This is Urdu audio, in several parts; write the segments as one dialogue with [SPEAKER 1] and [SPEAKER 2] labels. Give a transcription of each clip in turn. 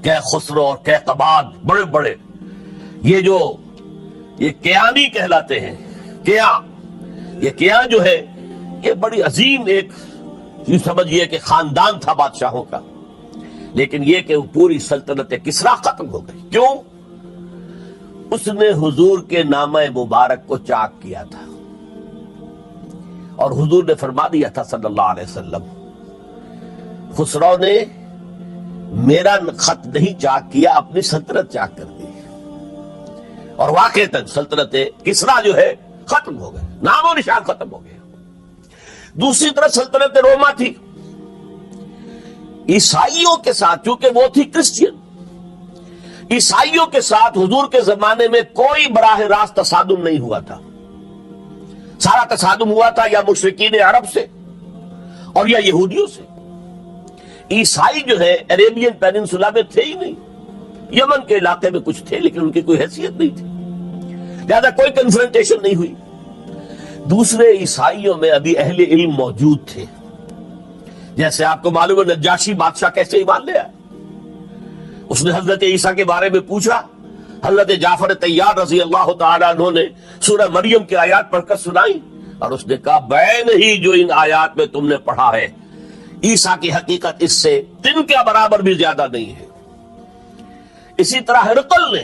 [SPEAKER 1] کہ خسرو اور کیقباد بڑے بڑے یہ کیانی کہلاتے ہیں. یہ کیا جو ہے یہ بڑی عظیم ایک یہ سمجھیے کہ خاندان تھا بادشاہوں کا، لیکن یہ کہ وہ پوری سلطنت کسریٰ ختم ہو گئی. کیوں؟ اس نے حضور کے نامہ مبارک کو چاک کیا تھا، اور حضور نے فرما دیا تھا صلی اللہ علیہ وسلم، خسرو نے میرا خط نہیں چاک کیا، اپنی سلطنت چاک کر دی. اور واقعتاً سلطنت کسریٰ جو ہے ختم ہو گئے، نام و نشان ختم ہو گئے. دوسری طرف سلطنت روما تھی، عیسائیوں کے ساتھ، چونکہ وہ تھی کرسچین، عیسائیوں کے ساتھ حضور کے زمانے میں کوئی براہ راست تصادم نہیں ہوا تھا. سارا تصادم ہوا تھا یا مشرکین عرب سے اور یا یہودیوں سے. عیسائی جو ہے عربین پیننسولا میں تھے ہی نہیں، یمن کے علاقے میں کچھ تھے لیکن ان کی کوئی حیثیت نہیں تھی، لہذا کوئی کنفرنٹیشن نہیں ہوئی. دوسرے عیسائیوں میں ابھی اہل علم موجود تھے، جیسے آپ کو معلوم ہے نجاشی بادشاہ کیسے ایمان لے آیا. اس نے حضرت عیسیٰ کے بارے میں پوچھا، حضرت جعفر طیار رضی اللہ تعالیٰ عنہ نے سورہ مریم کی آیات پڑھ کر سنائی، اور اس نے کہا بین ہی جو ان آیات میں تم نے پڑھا ہے، عیسیٰ کی حقیقت اس سے تن کے برابر بھی زیادہ نہیں ہے. اسی طرح ہرقل نے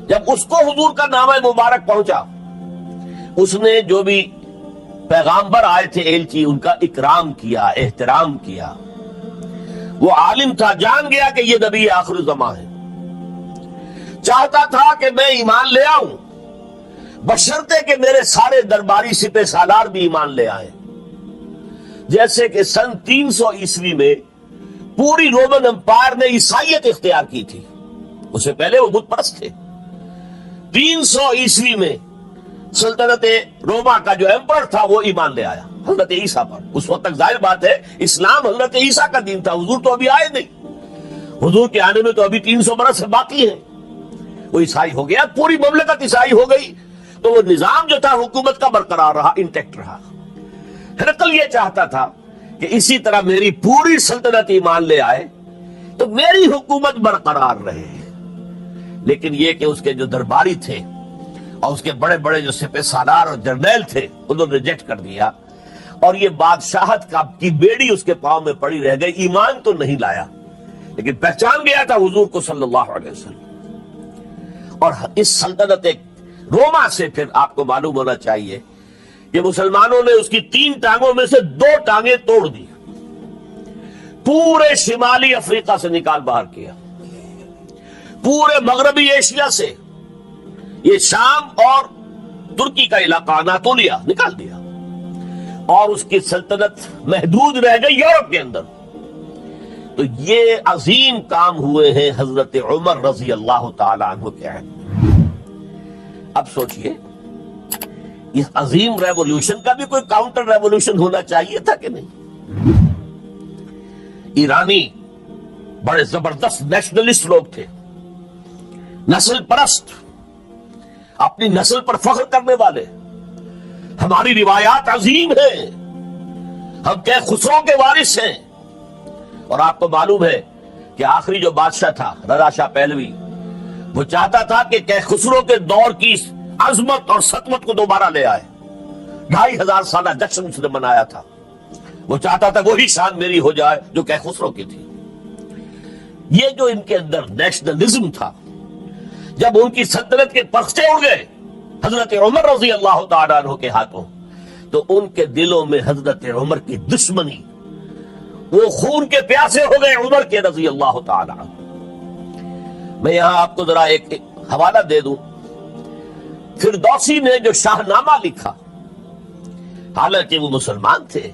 [SPEAKER 1] جب اس کو حضور کا نامہ مبارک پہنچا، اس نے جو بھی پیغامبر آئے تھے ایلچی، ان کا اکرام کیا، احترام کیا. وہ عالم تھا، جان گیا کہ یہ نبی آخر الزمان ہے، چاہتا تھا کہ میں ایمان لے آؤں بشرطے کہ میرے سارے درباری سپہ سالار بھی ایمان لے آئے. جیسے کہ سن 300 عیسوی میں پوری رومن امپائر نے عیسائیت اختیار کی تھی، اس سے پہلے وہ بت پرست تھے. 300 عیسوی میں سلطنت روما کا جو ایمپرر تھا وہ ایمان لے آیا حضرت عیسیٰ پر. اس وقت تک ظاہر بات ہے اسلام حضرت عیسیٰ کا دین تھا، حضور تو ابھی آئے نہیں، حضور کے آنے میں تو ابھی 300 برس باقی ہیں. وہ عیسائی ہو گیا، پوری مملکت عیسائی ہو گئی، تو وہ نظام جو تھا حکومت کا برقرار رہا، انٹیکٹ رہا. ہرقل یہ چاہتا تھا کہ اسی طرح میری پوری سلطنت ایمان لے آئے تو میری حکومت برقرار رہے. لیکن یہ کہ اس کے جو درباری تھے اور اس کے بڑے بڑے جو سپہ سالار اور جرنیل تھے انہوں نے ریجیکٹ کر دیا، اور یہ بادشاہت کی بیڑی اس کے پاؤں میں پڑی رہ گئی. ایمان تو نہیں لایا لیکن پہچان گیا تھا حضور کو صلی اللہ علیہ وسلم. اور اس سلطنت روما سے پھر آپ کو معلوم ہونا چاہیے کہ مسلمانوں نے اس کی 3 ٹانگوں میں سے 2 ٹانگیں توڑ دی، پورے شمالی افریقہ سے نکال باہر کیا، پورے مغربی ایشیا سے، یہ شام اور ترکی کا علاقہ اناطولیہ نکال دیا، اور اس کی سلطنت محدود رہ گئی یورپ کے اندر. تو یہ عظیم کام ہوئے ہیں حضرت عمر رضی اللہ تعالیٰ عنہ کے عہد میں. اب سوچئے اس عظیم ریولوشن کا بھی کوئی کاؤنٹر ریولوشن ہونا چاہیے تھا کہ نہیں. ایرانی بڑے زبردست نیشنلسٹ لوگ تھے، نسل پرست، اپنی نسل پر فخر کرنے والے. ہماری روایات عظیم ہیں، ہم خسرو کے وارث ہیں. اور آپ کو معلوم ہے کہ آخری جو بادشاہ تھا رضا شاہ پہلوی، وہ چاہتا تھا کہ خسرو کے دور کی عظمت اور سطوت کو دوبارہ لے آئے. 2500 سالہ جشن اس نے منایا تھا، وہ چاہتا تھا وہی شان میری ہو جائے جو خسرو کی تھی. یہ جو ان کے اندر نیشنلزم تھا، جب ان کی سلطنت کے پرچے اڑ گئے حضرت عمر رضی اللہ تعالیٰ عنہ کے ہاتھوں، تو ان کے دلوں میں حضرت عمر کی دشمنی، وہ خون کے پیاسے ہو گئے عمر کے رضی اللہ تعالیٰ عنہ. میں یہاں آپ کو ذرا ایک حوالہ دے دوں. فردوسی نے جو شاہ نامہ لکھا، حالانکہ وہ مسلمان تھے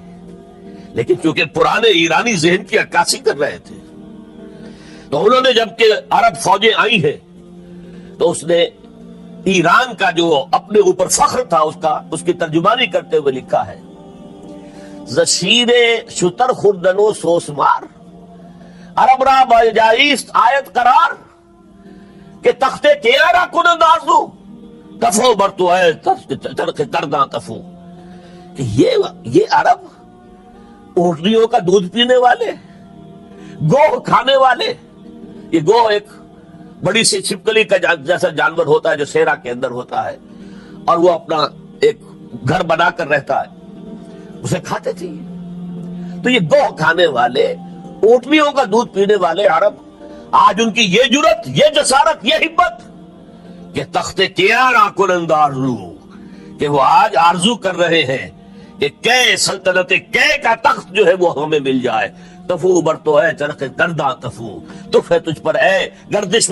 [SPEAKER 1] لیکن چونکہ پرانے ایرانی ذہن کی عکاسی کر رہے تھے، تو انہوں نے جب کہ عرب فوجیں آئی ہیں تو اس نے ایران کا جو اپنے اوپر فخر تھا اس کی ترجمانی کرتے ہوئے لکھا ہے، زشیر شتر خوردنو سوسمار عرب را بجائیست آیت قرار کہ تختے کیارا کنند آزو تفو برتو ہے ترک کرداں تفو. کہ یہ عرب اونٹنیوں کا دودھ پینے والے، گوہ کھانے والے، یہ گو ایک بڑی سی چھپکلی کا جیسا جانور ہوتا ہے جو صحرا کے اندر ہوتا ہے اور وہ اپنا ایک گھر بنا کر رہتا ہے، اسے کھاتے تھے۔ تو یہ گو کھانے والے، اونٹنیوں کا دودھ پینے والے عرب، آج ان کی یہ جرت، یہ جسارت، یہ ہمت کہ تخت کیارا کنندار رو، کہ وہ آج آرزو کر رہے ہیں کہ کے سلطنت کے کا تخت جو ہے وہ ہمیں مل جائے۔ تفو برتو ہے چرخ گرداں تفو، تف ہے تجھ پر اے گردش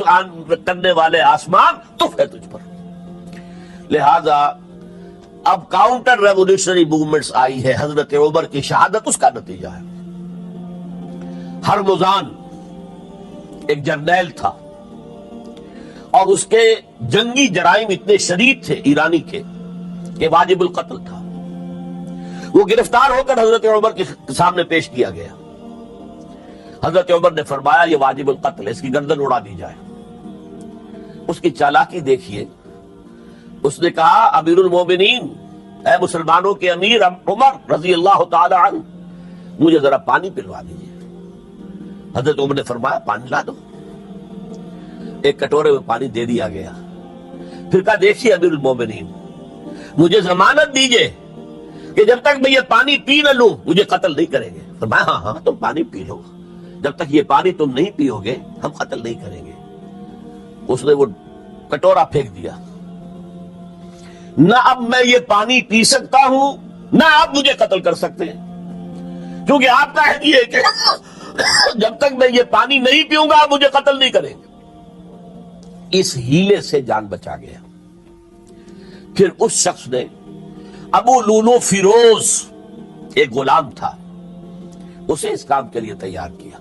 [SPEAKER 1] کرنے والے آسمان، تف ہے تجھ پر۔ لہذا اب کاؤنٹر ریولیوشنری موومنٹس آئی ہے، حضرت عمر کی شہادت اس کا نتیجہ ہے۔ ہرمزان ایک جرنیل تھا اور اس کے جنگی جرائم اتنے شدید تھے ایرانی کے کہ واجب القتل تھا۔ وہ گرفتار ہو کر حضرت عمر کے سامنے پیش کیا گیا۔ حضرت عمر نے فرمایا یہ واجب القتل ہے، اس کی گردن اڑا دی جائے۔ اس کی چالاکی دیکھیے، اس نے کہا امیر المومنین، اے مسلمانوں کے امیر عمر رضی اللہ تعالی عنہ، مجھے ذرا پانی پلوا دیجیے۔ حضرت عمر نے فرمایا پانی لا دو۔ ایک کٹورے میں پانی دے دیا گیا۔ پھر کہا دیکھیے امیر المومنین، مجھے ضمانت دیجیے کہ جب تک میں یہ پانی پی نہ لوں مجھے قتل نہیں کریں گے۔ فرمایا ہاں ہاں تم پانی پی لو، جب تک یہ پانی تم نہیں پیو گے ہم قتل نہیں کریں گے۔ اس نے وہ کٹورا پھینک دیا۔ نہ اب میں یہ پانی پی سکتا ہوں، نہ آپ مجھے قتل کر سکتے ہیں، کیونکہ آپ کا ہے یہ کہ جب تک میں یہ پانی نہیں پیوں گا آپ مجھے قتل نہیں کریں گے۔ اس ہیلے سے جان بچا گیا۔ پھر اس شخص نے ابو لولو فیروز، ایک غلام تھا، اسے اس کام کے لیے تیار کیا۔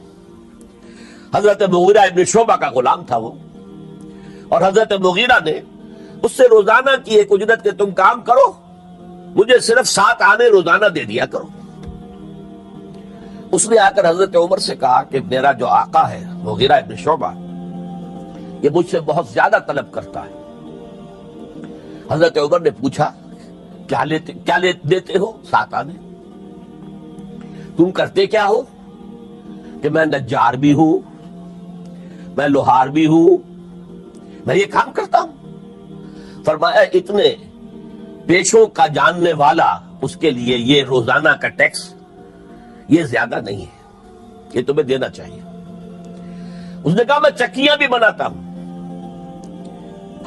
[SPEAKER 1] حضرت مغیرہ ابن شعبہ کا غلام تھا وہ، اور حضرت مغیرہ نے اس سے روزانہ کی ایک اجرت کہ تم کام کرو، مجھے صرف 7 آنے روزانہ دے دیا کرو۔ اس نے آ کر حضرت عمر سے کہا کہ میرا جو آقا ہے مغیرہ ابن شعبہ، یہ مجھ سے بہت زیادہ طلب کرتا ہے۔ حضرت عمر نے پوچھا کیا دیتے ہو؟ 7 آنے۔ تم کرتے کیا ہو؟ کہ میں نجار بھی ہوں، میں لوہار بھی ہوں، میں یہ کام کرتا ہوں۔ فرمایا اتنے پیشوں کا جاننے والا اس کے لیے یہ روزانہ کا ٹیکس یہ زیادہ نہیں ہے، یہ تمہیں دینا چاہیے۔ اس نے کہا میں چکیاں بھی بناتا ہوں۔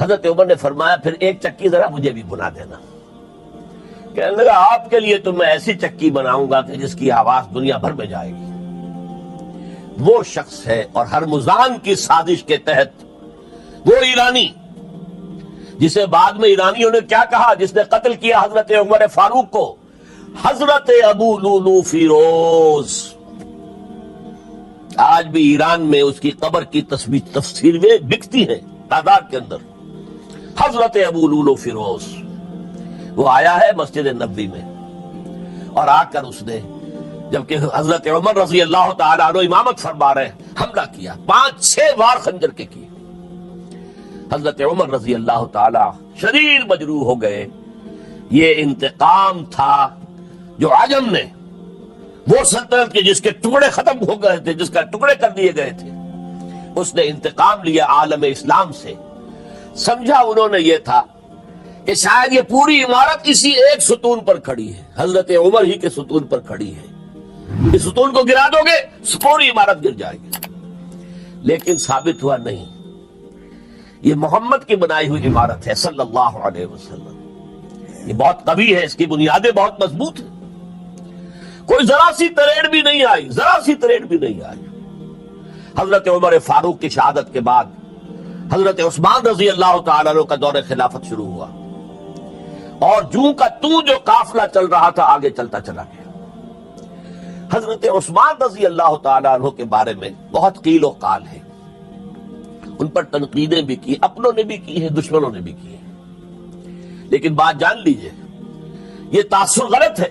[SPEAKER 1] حضرت عمر نے فرمایا پھر ایک چکی ذرا مجھے بھی بنا دینا۔ کہنے لگا آپ کے لیے تو میں ایسی چکی بناؤں گا کہ جس کی آواز دنیا بھر میں جائے گی۔ وہ شخص ہے، اور ہرمزان کی سازش کے تحت وہ ایرانی جسے بعد میں ایرانیوں نے کیا کہا، جس نے قتل کیا حضرت عمر فاروق کو، حضرت ابو لولو فیروز۔ آج بھی ایران میں اس کی قبر کی تفسیریں بکتی ہیں تعداد کے اندر۔ حضرت ابو لولو فیروز وہ آیا ہے مسجد نبوی میں، اور آ کر اس نے جبکہ حضرت عمر رضی اللہ تعالیٰ عنہ امامت فرما رہے حملہ کیا، 5-6 وار خنجر کے کیے۔ حضرت عمر رضی اللہ تعالیٰ شریر مجروح ہو گئے۔ یہ انتقام تھا جو عجم نے، وہ سلطنت کے جس کے ٹکڑے ختم ہو گئے تھے، جس کا ٹکڑے کر دیے گئے تھے، اس نے انتقام لیا عالم اسلام سے۔ سمجھا انہوں نے یہ تھا کہ شاید یہ پوری عمارت اسی ایک ستون پر کھڑی ہے، حضرت عمر ہی کے ستون پر کھڑی ہے، اس ستون کو گرا دو گے پوری عمارت گر جائے گی۔ لیکن ثابت ہوا نہیں، یہ محمد کی بنائی ہوئی عمارت ہے صلی اللہ علیہ وسلم۔ یہ بہت قوی ہے، اس کی بنیادیں بہت مضبوط ہیں، کوئی ذرا سی تریڑ بھی نہیں آئی، ذرا سی تریڑ بھی نہیں آئی۔ حضرت عمر فاروق کی شہادت کے بعد حضرت عثمان رضی اللہ تعالیٰ عنہ کا دور خلافت شروع ہوا، اور جوں کا تو جو قافلہ چل رہا تھا آگے چلتا چلا گیا۔ حضرت عثمان رضی اللہ تعالیٰ عنہ کے بارے میں بہت قیل و قال ہے، ان پر تنقیدیں بھی کی، اپنوں نے بھی کی ہے، دشمنوں نے بھی کی ہے۔ لیکن بات جان لیجئے، یہ تاثر غلط ہے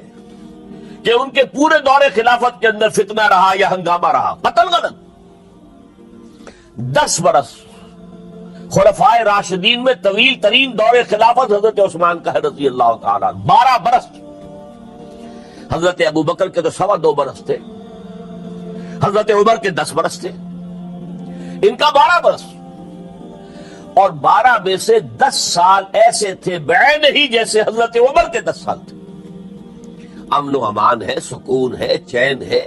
[SPEAKER 1] کہ ان کے پورے دور خلافت کے اندر فتنہ رہا یا ہنگامہ رہا، قتل غلط۔ 10 برس خلفائے راشدین میں طویل ترین دور خلافت حضرت عثمان کا ہے رضی اللہ تعالیٰ، 12 برس۔ حضرت ابو بکر کے تو 2.25 برس تھے، حضرت عمر کے 10 برس تھے۔ ان کا 12 برس، اور 12 میں سے 10 سال ایسے تھے بعین ہی جیسے حضرت عمر کے 10 سال تھے۔ امن و امان ہے، سکون ہے، چین ہے،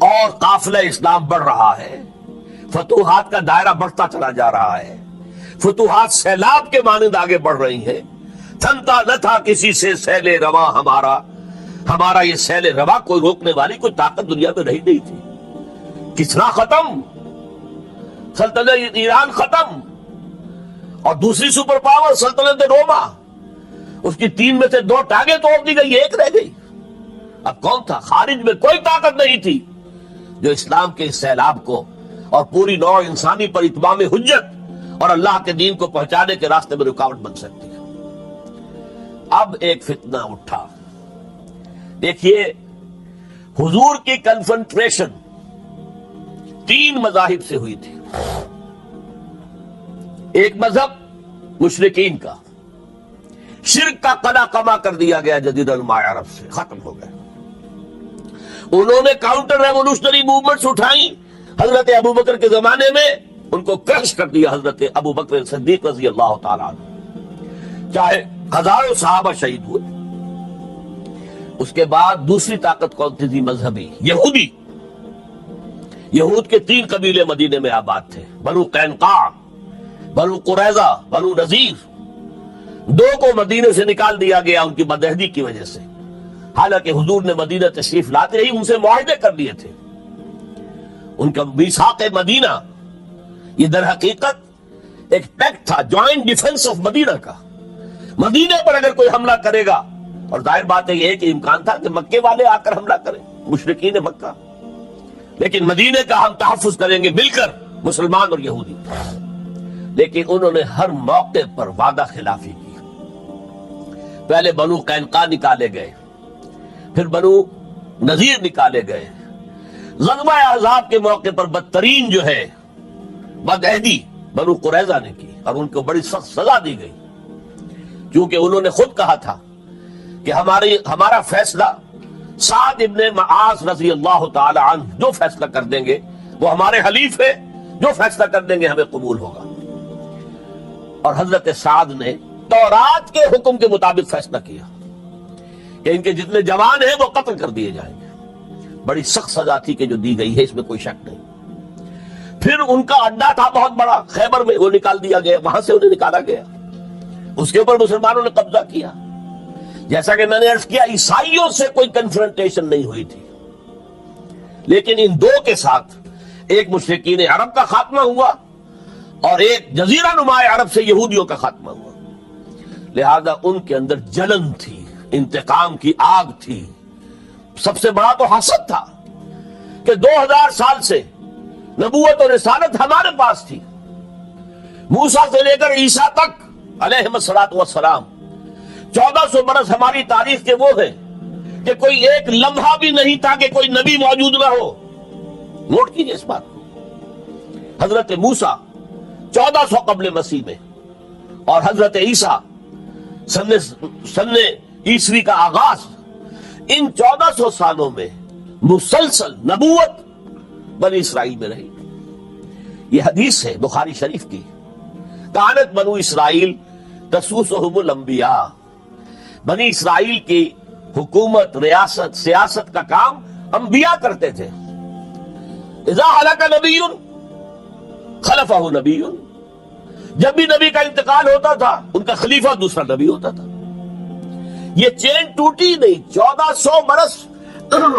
[SPEAKER 1] اور قافلہ اسلام بڑھ رہا ہے، فتوحات کا دائرہ بڑھتا چلا جا رہا ہے، فتوحات سیلاب کے مانند آگے بڑھ رہی ہیں۔ تھمتا نہ تھا کسی سے سیل رواں ہمارا یہ سیل رواں کوئی روکنے والی کوئی طاقت دنیا میں رہی نہیں تھی۔ کسرا ختم، سلطنت ایران ختم، اور دوسری سپر پاور سلطنت روما، اس کی 3 میں سے 2 ٹانگیں توڑ دی گئی، 1 رہ گئی۔ اب کون تھا؟ خارج میں کوئی طاقت نہیں تھی جو اسلام کے اس سیلاب کو اور پوری نوع انسانی پر اتمام حجت اور اللہ کے دین کو پہنچانے کے راستے میں رکاوٹ بن سکتی ہے۔ اب ایک فتنہ اٹھا۔ دیکھیے، حضور کی کنفرنٹریشن 3 مذاہب سے ہوئی تھی۔ ایک مذہب مشرکین کا، شرک کا قلع کما کر دیا گیا جزیرہ نما عرب سے، ختم ہو گیا۔ انہوں نے کاؤنٹر ریولوشنری موومنٹس اٹھائیں حضرت ابوبکر کے زمانے میں، ان کو کرش کر دیا حضرت ابوبکر صدیق رضی اللہ تعالیٰ عنہ، چاہے ہزاروں صحابہ شہید ہوئے۔ اس کے بعد دوسری طاقت کون تھی؟ مذہبی یہودی۔ یہود کے 3 قبیلے مدینے میں آباد تھے، بنو قینقاع، بنو قریظہ، بنو نذیر۔ 2 کو مدینے سے نکال دیا گیا ان کی بدعہدی کی وجہ سے، حالانکہ حضور نے مدینہ تشریف لاتے ہی ان سے معاہدے کر لیے تھے۔ ان کا میثاق مدینہ یہ در حقیقت ایک پیکٹ تھا، جوائنٹ ڈیفنس آف مدینہ کا۔ مدینے پر اگر کوئی حملہ کرے گا، اور ظاہر بات ہے یہ کہ امکان تھا کہ مکے والے آ کر حملہ کریں، مشرکین مکہ، لیکن مدینے کا ہم تحفظ کریں گے مل کر، مسلمان اور یہودی۔ لیکن انہوں نے ہر موقع پر وعدہ خلافی کی۔ پہلے بنو قینقاع نکالے گئے، پھر بنو نذیر نکالے گئے۔ غزوہ احزاب کے موقع پر بدترین جو ہے بدعہدی بنو قریظہ نے کی، اور ان کو بڑی سخت سزا دی گئی، کیونکہ انہوں نے خود کہا تھا کہ ہمارا فیصلہ سعد ابن معاذ رضی اللہ تعالی عنہ جو فیصلہ کر دیں گے وہ ہمارے حلیف ہے، جو فیصلہ کر دیں گے ہمیں قبول ہوگا۔ اور حضرت سعد نے تورات کے حکم کے مطابق فیصلہ کیا کہ ان کے جتنے جوان ہیں وہ قتل کر دیے جائیں گے۔ بڑی سخت سزا تھی کہ جو دی گئی ہے، اس میں کوئی شک نہیں۔ پھر ان کا اڈا تھا بہت بڑا خیبر میں، وہ نکال دیا گیا، وہاں سے انہیں نکالا گیا، اس کے اوپر مسلمانوں نے قبضہ کیا۔ جیسا کہ میں نے عرض کیا، عیسائیوں سے کوئی کنفرنٹیشن نہیں ہوئی تھی، لیکن ان 2 کے ساتھ ایک مشرکین عرب کا خاتمہ ہوا اور ایک جزیرہ نما عرب سے یہودیوں کا خاتمہ ہوا۔ لہذا ان کے اندر جلن تھی، انتقام کی آگ تھی۔ سب سے بڑا تو حسد تھا کہ 2000 سال سے نبوت اور رسالت ہمارے پاس تھی، موسیٰ سے لے کر عیسیٰ تک علیہ الصلوۃ والسلام، 1400 برس ہماری تاریخ کے وہ ہیں کہ کوئی ایک لمحہ بھی نہیں تھا کہ کوئی نبی موجود نہ ہو۔ نوٹ کیجئے اس بات کو۔ حضرت موسیٰ 1400 قبل مسیح میں، اور حضرت عیسیٰ سن عیسوی کا آغاز، ان 1400 سالوں میں مسلسل نبوت بنی اسرائیل میں رہی۔ یہ حدیث ہے بخاری شریف کی، کانت بنو اسرائیل تسوسہم الانبیاء، بنی اسرائیل کی حکومت، ریاست، سیاست کا کام انبیاء کرتے تھے۔ اذا ہلک نبی خلفہ نبی، جب بھی نبی کا انتقال ہوتا تھا ان کا خلیفہ دوسرا نبی ہوتا تھا۔ یہ چین ٹوٹی نہیں، 1400 برس۔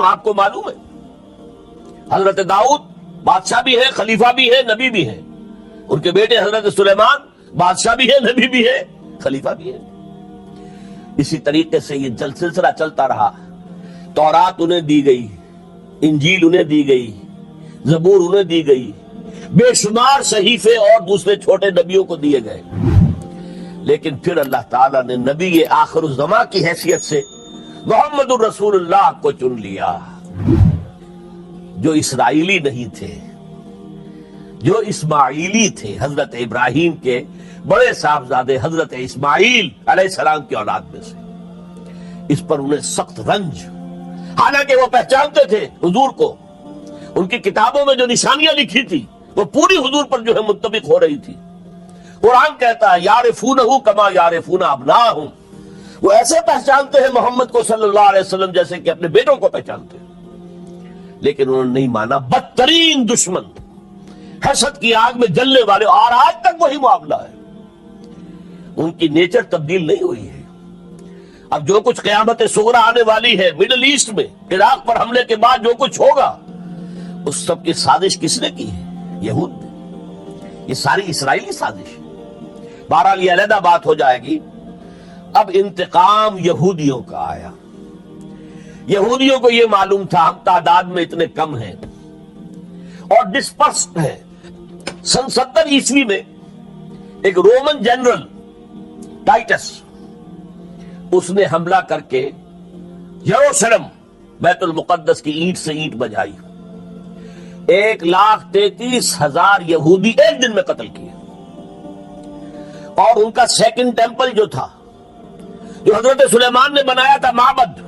[SPEAKER 1] آپ کو معلوم ہے حضرت داؤد بادشاہ بھی ہے، خلیفہ بھی ہے، نبی بھی ہے، ان کے بیٹے حضرت سلیمان بادشاہ بھی ہے، نبی بھی ہے، خلیفہ بھی ہے۔ اسی طریقے سے یہ سلسلہ چلتا رہا۔ تورات انہیں دی گئی، انجیل انہیں دی گئی، زبور انہیں دی گئی، بے شمار صحیفے اور دوسرے چھوٹے نبیوں کو دیے گئے۔ لیکن پھر اللہ تعالیٰ نے نبی آخر الزماں کی حیثیت سے محمد الرسول اللہ کو چن لیا، جو اسرائیلی نہیں تھے، جو اسماعیلی تھے، حضرت ابراہیم کے بڑے صاحبزادے حضرت اسماعیل علیہ السلام کی اولاد میں سے۔ اس پر انہیں سخت رنج، حالانکہ وہ پہچانتے تھے حضور کو، ان کی کتابوں میں جو نشانیاں لکھی تھی وہ پوری حضور پر جو ہے متفق ہو رہی تھی. قرآن کہتا ہے یعرفونہ کما یعرفون ابناءہم، وہ ایسے پہچانتے ہیں محمد کو صلی اللہ علیہ وسلم جیسے کہ اپنے بیٹوں کو پہچانتے ہیں. لیکن انہوں نے نہیں مانا. بدترین دشمن، حسد کی آگ میں جلنے والے، اور آج تک وہی معاملہ ہے. ان کی نیچر تبدیل نہیں ہوئی ہے. اب جو کچھ قیامت صغریٰ آنے والی ہے مڈل ایسٹ میں، عراق پر حملے کے بعد جو کچھ ہوگا، اس سب کی سازش کس نے کی ہے؟ یہود نے. یہ ساری اسرائیلی سازش ہے. بہرحال یہ علیحدہ بات ہو جائے گی. اب انتقام یہودیوں کا آیا. یہودیوں کو یہ معلوم تھا ہم تعداد میں اتنے کم ہیں اور ڈسپرسڈ ہیں. سن 70 عیسوی میں ایک رومن جنرل ٹائٹس، اس نے حملہ کر کے یروشلم بیت المقدس کی اینٹ سے اینٹ بجائی. 1,33,000 یہودی ایک دن میں قتل کیے. اور ان کا سیکنڈ ٹیمپل جو تھا، جو حضرت سلیمان نے بنایا تھا، معبد،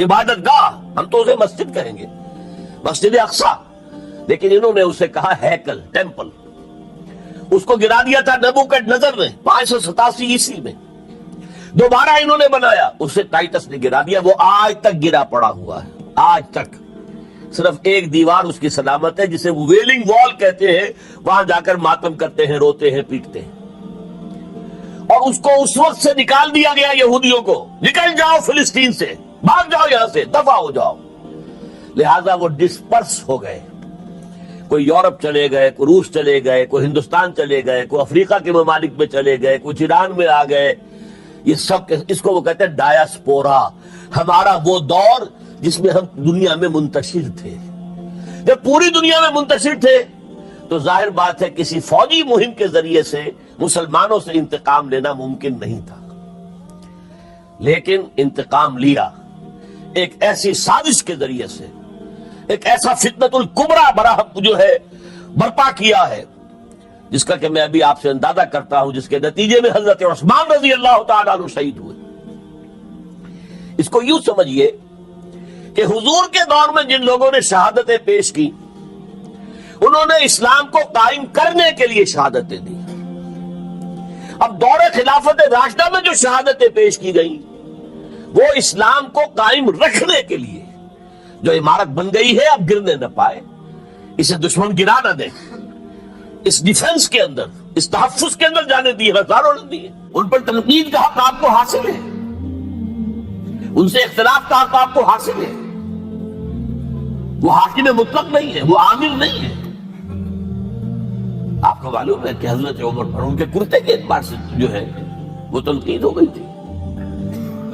[SPEAKER 1] عبادت گاہ، ہم تو اسے مسجد کہیں گے، مسجد اقصی، لیکن انہوں نے اسے کہا ہیکل، ٹیمپل. اس کو گرا دیا تھا نبوکڈنیزر نے 587 عیسوی میں. دوبارہ انہوں نے بنایا، اسے ٹائٹس نے گرا دیا. وہ آج تک گرا پڑا ہوا ہے. آج تک صرف ایک دیوار اس کی سلامت ہے، جسے وہ ویلنگ وال کہتے ہیں. وہاں جا کر ماتم کرتے ہیں، روتے ہیں، پیٹتے ہیں. اور اس کو اس وقت سے نکال دیا گیا یہودیوں کو. نکل جاؤ فلسطین سے، بھاگ جاؤ یہاں سے، دفع ہو جاؤ. لہذا وہ ڈسپرس ہو گئے. کوئی یورپ چلے گئے، کوئی روس چلے گئے، کوئی ہندوستان چلے گئے، کوئی افریقہ کے ممالک میں چلے گئے، کوئی ایران میں آ گئے. یہ سب، اس کو وہ کہتے ہیں ڈایاسپورا. ہمارا وہ دور جس میں ہم دنیا میں منتشر تھے. جب پوری دنیا میں منتشر تھے تو ظاہر بات ہے کسی فوجی مہم کے ذریعے سے مسلمانوں سے انتقام لینا ممکن نہیں تھا. لیکن انتقام لیا ایک ایسی سازش کے ذریعے سے. ایک ایسا فتنۃ الکبریٰ جو ہے برپا کیا ہے، جس کا کہ میں ابھی آپ سے اندازہ کرتا ہوں، جس کے نتیجے میں حضرت عثمان رضی اللہ تعالیٰ عنہ شہید ہوئے. اس کو یوں سمجھیے کہ حضور کے دور میں جن لوگوں نے شہادتیں پیش کی، انہوں نے اسلام کو قائم کرنے کے لیے شہادتیں دی. اب دور خلافت راشدہ میں جو شہادتیں پیش کی گئیں، وہ اسلام کو قائم رکھنے کے لیے. جو عمارت بن گئی ہے اب گرنے نہ پائے، اسے دشمن گرا نہ دے، اس ڈیفنس کے اندر، اس تحفظ کے اندر جانے دیے، ہزاروں نے دیے. ان پر تنقید کا حق آپ کو حاصل ہے، ان سے اختلاف کا حق آپ کو حاصل ہے. وہ حاکم مطلق نہیں ہے، وہ عامل نہیں ہے. آپ کو معلوم ہے کہ حضرت عمر پر ان کے کرتے کے اعتبار سے جو ہے وہ تنقید ہو گئی تھی.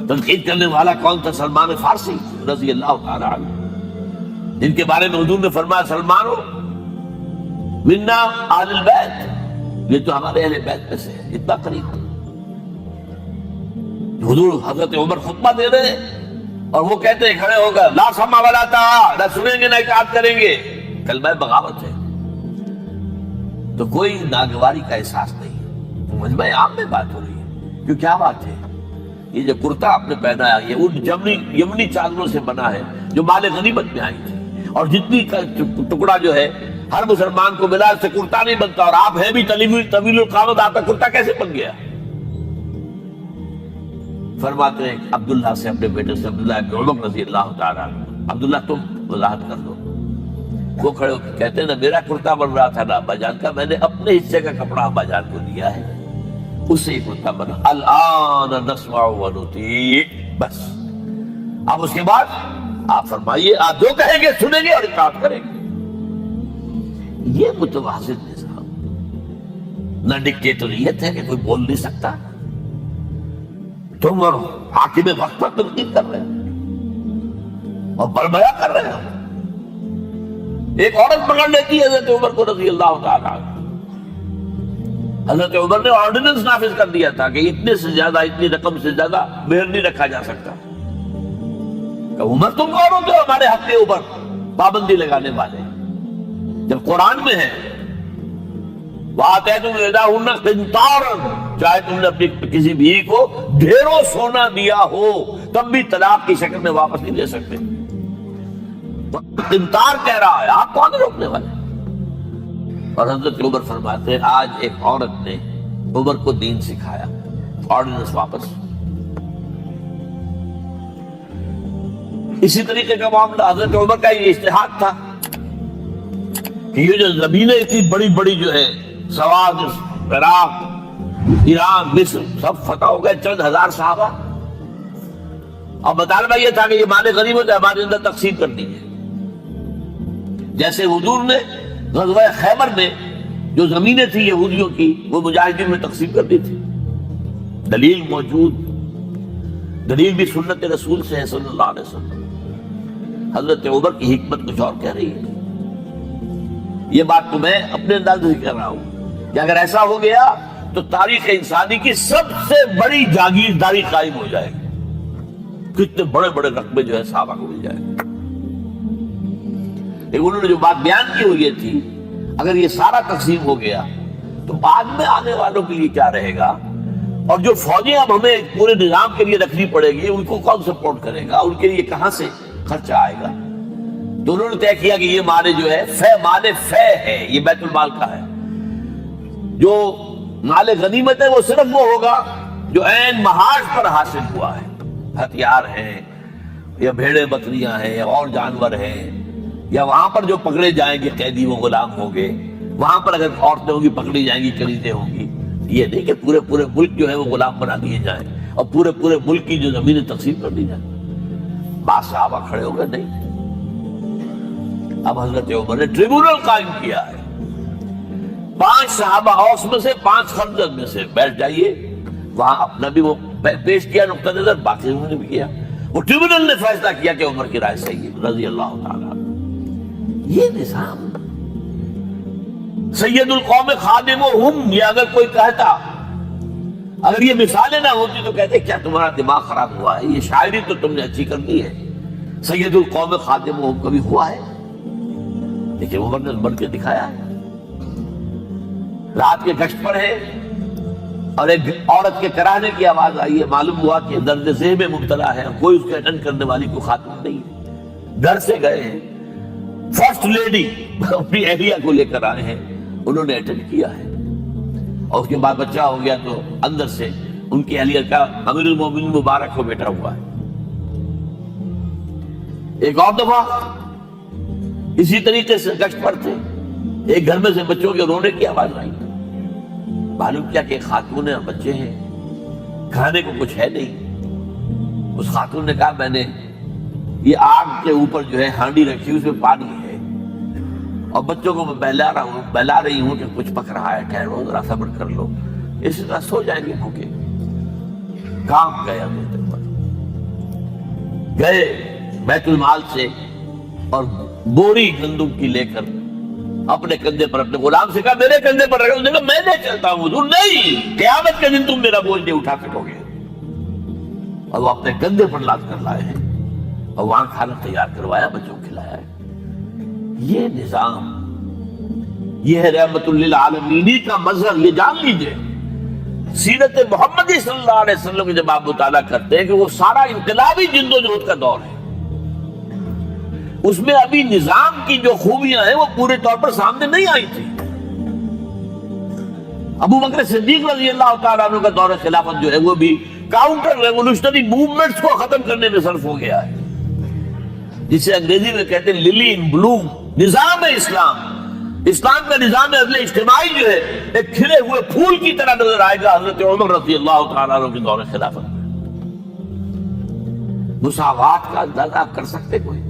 [SPEAKER 1] تنقید کرنے والا کون تھا؟ سلمان فارسی رضی اللہ تعالیٰ عنہ، جن کے بارے میں حضور نے فرمایا سلمانو منا اہل البیت، یہ تو ہمارے اہل بیت میں سے ہے، اتنا قریب. حضور حضرت عمر خطبہ دے رہے ہیں اور وہ کہتے ہیں کھڑے ہو کر لا سمع ولا طاعہ، نہ سنیں گے نہ اطاعت کریں گے. کلمہ بغاوت ہے. تو کوئی ناگواری کا احساس نہیں. مجمع عام میں بات ہو رہی ہے. کیوں کیا بات ہے؟ یہ جو کرتا آپ نے پہنا ہے یہ ان یمنی چادروں سے بنا ہے جو مال غنیمت میں آئی تھی. اور جتنی ٹکڑا جو ہے ہر مسلمان کو ملا، اس سے کرتا نہیں بنتا. اور آپ ہیں بھی طویل القامت، آپ کا کرتا کیسے بن گیا؟ فرماتے ہیں عبداللہ سے، اپنے بیٹے سے، عبداللہ ابن عمر رضی اللہ تعالیٰ عنہ، عبداللہ تم وضاحت کر دو. وہ کھڑے ہو کے کہتے ہیں نا میرا کرتا بن رہا تھا نا ابا جان کا، میں نے اپنے حصے کا کپڑا ابا جان کو دیا ہے، اس سے ہی کرتا بنا. الآن نسمع ونطیع. بس اب اس کے بعد آپ فرمائیے، آپ جو کہیں گے سنیں گے اور اطاعت کریں گے. یہ متوازن نظام، نہ ڈکٹیٹریت ہے کہ کوئی بول نہیں سکتا. تم اور حاکم وقت پر تنقید کر رہے ہیں اور بربیا کر رہے ہیں. ایک عورت پکڑ لیتی ہے حضرت عمر کو رضی اللہ تعالیٰ عنہ. حضرت عمر نے آرڈیننس نافذ کر دیا تھا کہ اتنے سے زیادہ، اتنی رقم سے زیادہ مہر نہیں رکھا جا سکتا. کہ عمر تم کون ہوتے ہو ہمارے حق کے اوپر پابندی لگانے والے؟ جب قرآن میں ہے وَآتَيْتُمْ إِحْدَاهُنَّ قِنْطَارًا، چاہے تم نے اپنی کسی بیوی کو ڈھیروں سونا دیا ہو تب بھی طلاق کی شکل میں واپس نہیں لے سکتے. قنطار کہہ رہا ہے، آپ کون روکنے والے؟ اور حضرت عمر فرماتے ہیں آج ایک عورت نے عمر کو دین سکھایا، آرڈیننس واپس۔ اسی طریقے کا معاملہ حضرت عمر کا یہ اجتہاد تھا کہ یہ جو زمینیں اتنی بڑی بڑی جو ہے سواد، عراق، ایران، مصر سب فتح ہو گئے، چند ہزار صحابہ، اور مطالبہ یہ تھا کہ یہ مال غنیمت ہمارے اندر تقسیم کر دیجیے۔ جیسے حضور نے غزوہ خیبر میں جو زمینیں تھیں یہودیوں کی وہ مجاہدین میں تقسیم کر دی تھی، دلیل موجود، دلیل بھی سنت رسول سے ہے صلی اللہ علیہ وسلم۔ حضرت عمر کی حکمت کچھ اور کہہ رہی ہے۔ یہ بات تو میں اپنے انداز سے کہہ رہا ہوں کہ اگر ایسا ہو گیا تو تاریخ انسانی کی سب سے بڑی جاگیرداری قائم ہو جائے گی، کتنے بڑے بڑے رقبے جو ہے صحابہ کو مل جائے گا۔ لیکن انہوں نے جو بات بیان کی وہ یہ تھی اگر یہ سارا تقسیم ہو گیا تو بعد میں آنے والوں کے لیے کیا رہے گا، اور جو فوجیں اب ہمیں پورے نظام کے لیے رکھنی پڑے گی ان کو کون سپورٹ کرے گا، ان کے لیے کہاں سے خرچہ آئے گا۔ تو انہوں نے طے کیا کہ یہ مال جو ہے مال فے ہے، یہ بیت المال کا ہے۔ جو مال غنیمت ہے وہ صرف وہ ہوگا جو عین محاذ پر حاصل ہوا ہے، ہتھیار ہیں یا بھیڑیں بکریاں ہیں یا اور جانور ہیں، یا وہاں پر جو پکڑے جائیں گے قیدی وہ غلام ہوں گے، وہاں پر اگر عورتیں ہوں گی پکڑی جائیں گی، کنیزیں ہوں گی۔ یہ نہیں کہ پورے ملک جو ہے وہ غلام بنا دیے جائیں اور پورے ملک کی جو زمینیں تقسیم کر دی جائیں۔ بعض صحابہ کھڑے ہو گئے نہیں، اب حضرت عمر نے ٹریبونل قائم کیا ہے، 5 صحابہ اوس میں سے 5 خزرج میں سے بیٹھ جائیے، وہاں اپنا بھی وہ پیش کیا نقطہ نظر، باقی انہوں نے بھی کیا، وہ ٹریبونل نے فیصلہ کیا کہ عمر کی رائے صحیح ہے رضی اللہ تعالیٰ۔ یہ نظام سید القوم خادمہم، یہ اگر کوئی کہتا، اگر یہ مثالیں نہ ہوتی تو کہتے کیا تمہارا دماغ خراب ہوا ہے، یہ شاعری تو تم نے اچھی کر دی ہے، سید القوم خادمہم کبھی ہوا ہے؟ لیکن عمر نے بن کے دکھایا ہے۔ رات کے گشت پر ہے اور ایک عورت کے کراہنے کی آواز آئی ہے، معلوم ہوا کہ درد ذہ میں مبتلا ہے، کوئی اس کے اٹینڈ کرنے والی کوئی خاتون نہیں ہے، گھر سے گئے ہیں، فرسٹ لیڈی اپنی اہلیہ کو لے کر آئے ہیں، انہوں نے اٹینڈ کیا ہے، اور اس کے بعد بچہ ہو گیا تو اندر سے ان کی اہلیہ کا امیر المومنین مبارک کو بیٹا ہوا ہے۔ ایک اور دفعہ اسی طریقے سے گشت پر تھے، ایک گھر میں سے بچوں کے رونے کی آواز آئی، معلوم کیا کہ ایک خاتون ہے اور بچے ہیں، کھانے کو کچھ ہے نہیں۔ اس خاتون نے کہا میں نے یہ آگ کے اوپر جو ہے ہانڈی رکھی، اس میں پانی ہے، اور بچوں کو میں بہلا رہی ہوں کہ کچھ پک رہا ہے، ٹھہرو ذرا صبر کر لو، اسی طرح سو جائیں گے بھوکے۔ کام گیا گئے بیت المال سے اور بوری گندم کی لے کر اپنے کندھے پر اپنے غلام سے کہا میرے کندھے پر رکھا، اس نے کہا میں نہیں چلتا ہوں حضور، نہیں، قیامت کے دن تم میرا بوجھ نہیں اٹھا سکو گے، اور وہ اپنے کندھے پر لاد کر لائے ہیں اور وہاں کھانا تیار کروایا، بچوں کو کھلایا ہے۔ یہ نظام، یہ ہے رحمت للعالمین کا مظہر، یہ جان لیجئے۔ سیرت محمدی صلی اللہ علیہ وسلم کی جب آپ مطالعہ کرتے ہیں کہ وہ سارا انقلابی جد و جہد کا دور ہے، اس میں ابھی نظام کی جو خوبیاں ہیں وہ پورے طور پر سامنے نہیں آئی تھی۔ ابو بکر صدیق رضی اللہ تعالیٰ عنہ کا دور خلافت جو ہے وہ بھی کاؤنٹر ریولوشنری موومنٹس کو ختم کرنے میں صرف ہو گیا ہے، جسے انگریزی میں کہتے ہیں للی ان بلوم، نظام اسلام۔ اسلام کا نظام عدل اجتماعی جو ہے ایک کھلے ہوئے پھول کی طرح نظر آئے گا حضرت عمر رضی اللہ تعالیٰ عنہ کے دور خلافت میں۔ مساوات کا اندازہ آپ کر سکتے کوئی؟